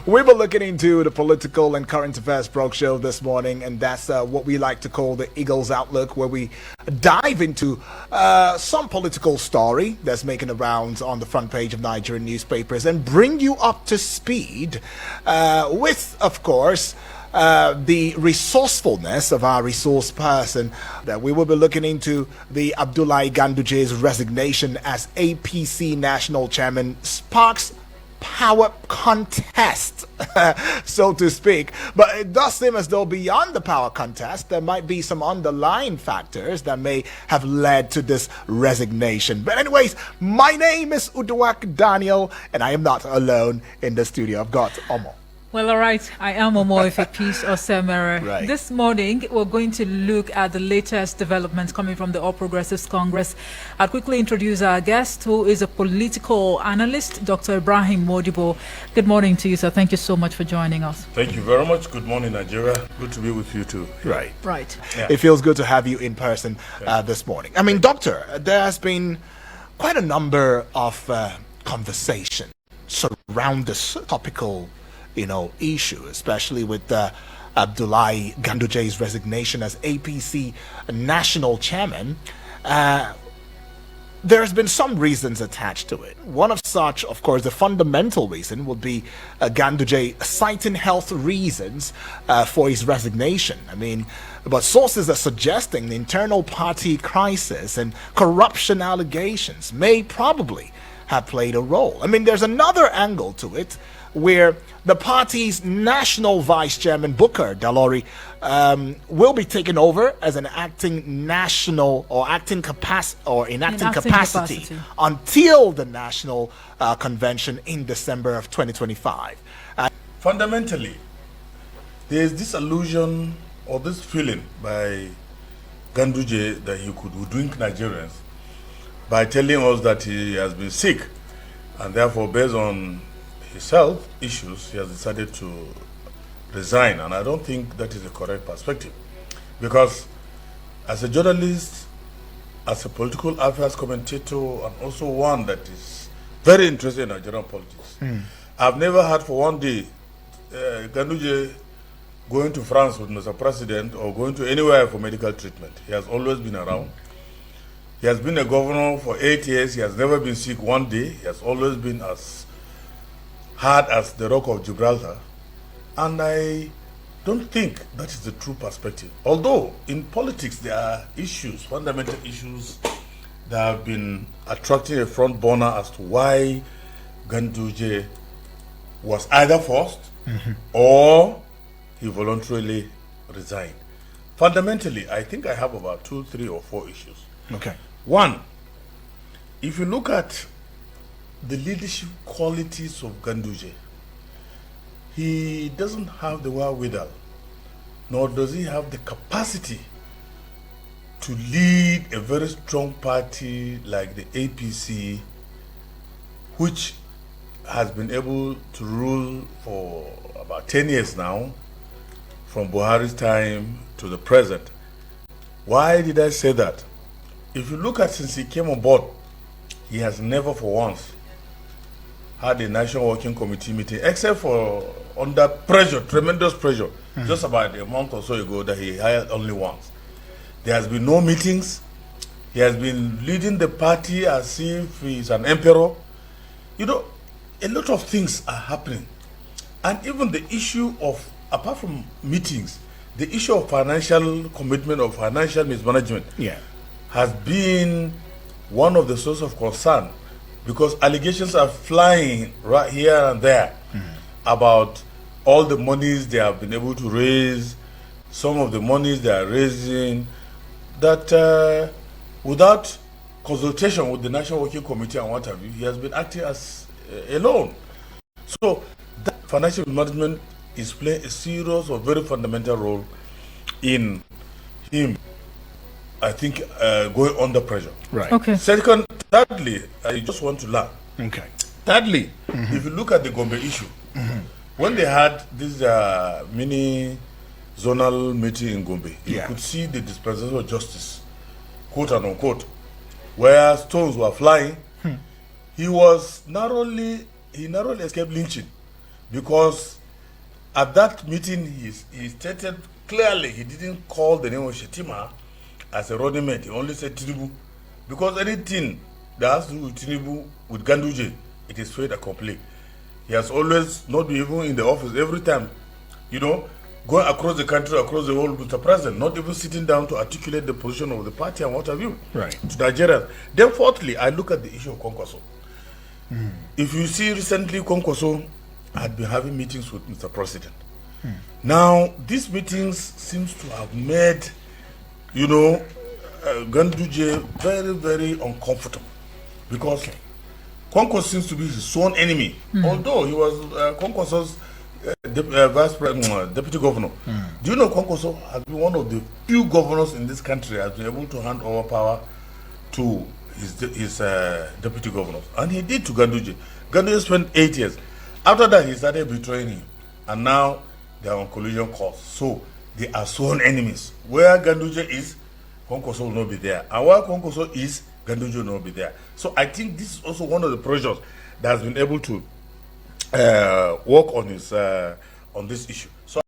We were looking into the political and current affairs broke show this morning, and that's what we like to call the Eagles Outlook, where we dive into some political story that's making the rounds on the front page of Nigerian newspapers and bring you up to speed with, of course, the resourcefulness of our resource person. That we will be looking into the Abdullahi Ganduje's resignation as APC national chairman sparks power contest, so to speak. But it does seem as though beyond the power contest, there might be some underlying factors that may have led to this resignation. But anyways, my name is Uduak Daniel, and I am not alone in the studio. I've got Omo. Well, all right. I am Omo if a piece or Semere. Right. This morning, we're going to look at the latest developments coming from the All Progressives Congress. I'll quickly introduce our guest, who is a political analyst, Dr. Ibrahim Modibo. Good morning to you, sir. Thank you so much for joining us. Thank you very much. Good morning, Nigeria. Good to be with you too. Right. Right. Yeah. It feels good to have you in person this morning. I mean, Doctor, there has been quite a number of conversations surround this topical issue, especially with Abdullahi Ganduje's resignation as APC national chairman. There's been some reasons attached to it. One of such, of course, the fundamental reason would be Ganduje citing health reasons for his resignation. I mean, but sources are suggesting the internal party crisis and corruption allegations may probably have played a role. I mean, there's another angle to it where the party's national vice chairman, Booker Dalori, will be taken over as an acting national or acting capacity until the national convention in December of 2025. Fundamentally, there is this illusion or this feeling by Ganduje that he could hoodwink Nigerians by telling us that he has been sick, and therefore, based on his health issues, he has decided to resign. And I don't think that is a correct perspective, because as a journalist, as a political affairs commentator, and also one that is very interested in Nigerian politics, I've never had for one day Ganduje going to France with Mr. President or going to anywhere for medical treatment. He has always been around. He has been a governor for 8 years. He has never been sick one day. He has always been as hard as the Rock of Gibraltar. And I don't think that is the true perspective. Although in politics there are issues, fundamental issues, that have been attracting a front burner as to why Ganduje was either forced or he voluntarily resigned. Fundamentally, I think I have about 2, 3, or 4 issues. Okay. One, if you look at the leadership qualities of Ganduje, he doesn't have the wherewithal, nor does he have the capacity to lead a very strong party like the APC, which has been able to rule for about 10 years now, from Buhari's time to the present. Why did I say that? If you look at since he came on board, he has never for once had a national working committee meeting, except for under pressure, tremendous pressure, just about a month or so ago that he hired only once. There has been no meetings. He has been leading the party as if he's an emperor. A lot of things are happening. And even the issue of, apart from meetings, the issue of financial commitment or financial mismanagement has been one of the sources of concern, because allegations are flying right here and there about all the monies they have been able to raise, some of the monies they are raising, that without consultation with the National Working Committee and what have you, he has been acting as alone. So that financial management is playing a serious or very fundamental role in him, I think, going under pressure. Right. Okay. Thirdly, I just want to learn. Okay. Thirdly, if you look at the Gombe issue, when they had this mini zonal meeting in Gombe, you could see the dispensation of justice, quote and unquote, where stones were flying. He narrowly escaped lynching, because at that meeting he stated clearly he didn't call the name of Shetima as a running mate. He only said Tinubu, because anything that has to do with Tinubu, with Ganduje, it is fait accompli. He has always not been even in the office every time, you know, going across the country, across the world with the president, not even sitting down to articulate the position of the party and what have you to Nigeria. Then fourthly, I look at the issue of Kwankwaso. If you see recently, Kwankwaso had been having meetings with Mr. President. Now, these meetings seems to have made, you know, Ganduje very, very uncomfortable, because Kwankwaso seems to be his sworn enemy, although he was Kwankwaso's deputy governor. Do you know Kwankwaso has been one of the few governors in this country that has been able to hand over power to his deputy governors, and he did to Ganduje. Ganduje spent 8 years. After that, he started betraying him, and now they are on collision course. So they are sworn enemies. Where Ganduje is, Kwankwaso will not be there, and where Kwankwaso is, Ganduje will not be there. So I think this is also one of the pressures that has been able to work on his on this issue. So